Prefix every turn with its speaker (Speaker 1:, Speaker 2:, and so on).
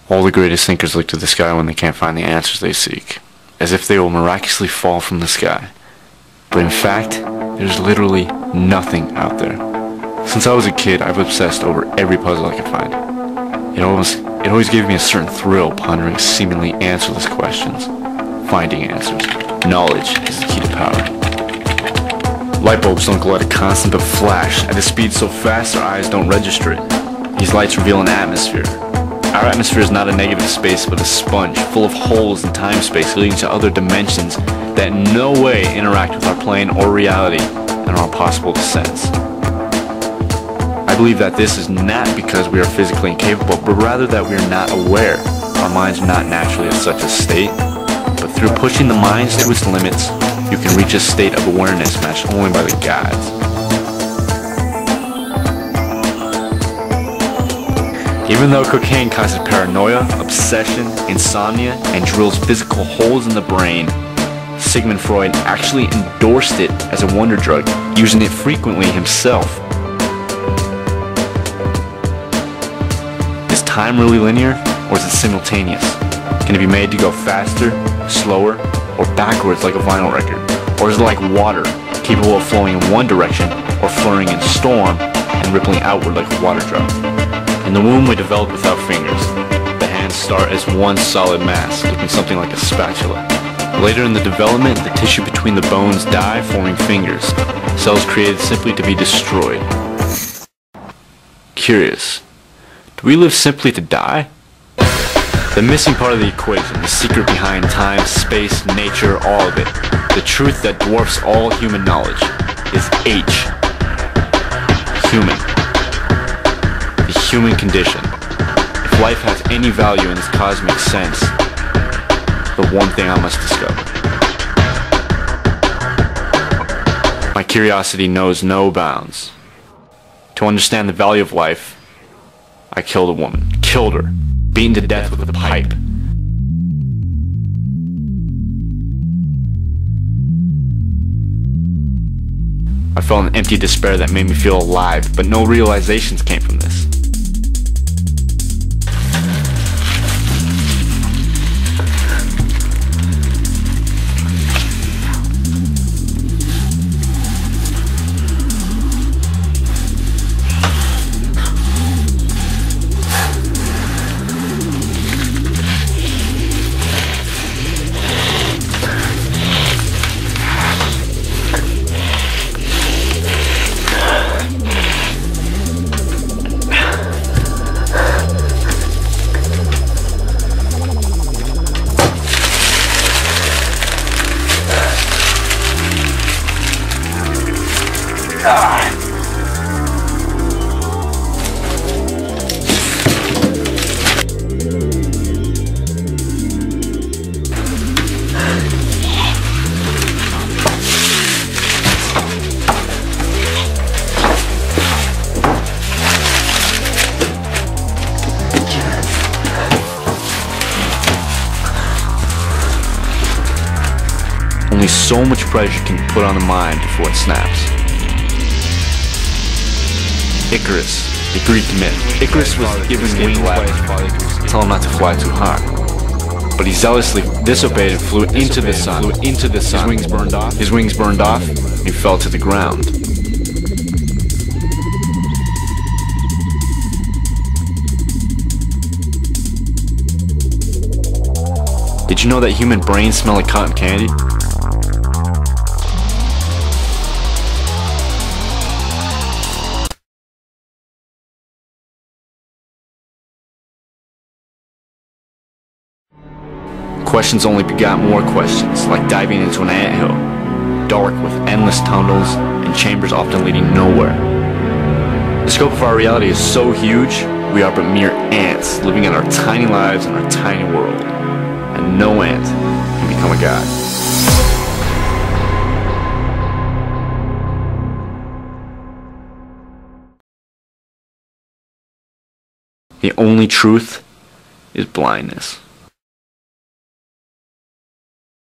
Speaker 1: All the greatest thinkers look to the sky when they can't find the answers they seek, as if they will miraculously fall from the sky. But in fact, there's literally nothing out there. Since I was a kid, I've obsessed over every puzzle I could find. It always gave me a certain thrill pondering seemingly answerless questions. Finding answers. Knowledge is the key to power. Light bulbs don't glow at a constant but flash at a speed so fast our eyes don't register it. These lights reveal an atmosphere. Our atmosphere is not a negative space but a sponge full of holes in time-space leading to other dimensions that in no way interact with our plane or reality and are impossible to sense. I believe that this is not because we are physically incapable, but rather that we are not aware. Our minds are not naturally at such a state, but through pushing the mind to its limits, you can reach a state of awareness matched only by the gods. Even though cocaine causes paranoia, obsession, insomnia, and drills physical holes in the brain, Sigmund Freud actually endorsed it as a wonder drug, using it frequently himself. Is time really linear, or is it simultaneous? Can it be made to go faster, slower, or backwards like a vinyl record? Or is it like water, capable of flowing in one direction, or flowing in storm, and rippling outward like a water drop? In the womb, we develop without fingers. The hands start as one solid mass, looking something like a spatula. Later in the development, the tissue between the bones die, forming fingers, cells created simply to be destroyed. Curious, do we live simply to die? The missing part of the equation, the secret behind time, space, nature, all of it, the truth that dwarfs all human knowledge, is H. Human. The human condition. If life has any value in this cosmic sense, the one thing I must discover. My curiosity knows no bounds. To understand the value of life, I killed a woman. Killed her. Beaten to death with a pipe. I felt an empty despair that made me feel alive, but no realizations came from this. Only so much pressure can be put on the mind before it snaps. Icarus, the Greek myth. Icarus was given wings by his father to tell him not to fly too high. But he zealously disobeyed and flew into the sun. His wings burned off, and he fell to the ground. Did you know that human brains smell like cotton candy? Questions only begot more questions, like diving into an anthill, dark with endless tunnels and chambers often leading nowhere. The scope of our reality is so huge, we are but mere ants living in our tiny lives in our tiny world, and no ant can become a god. The only truth is blindness.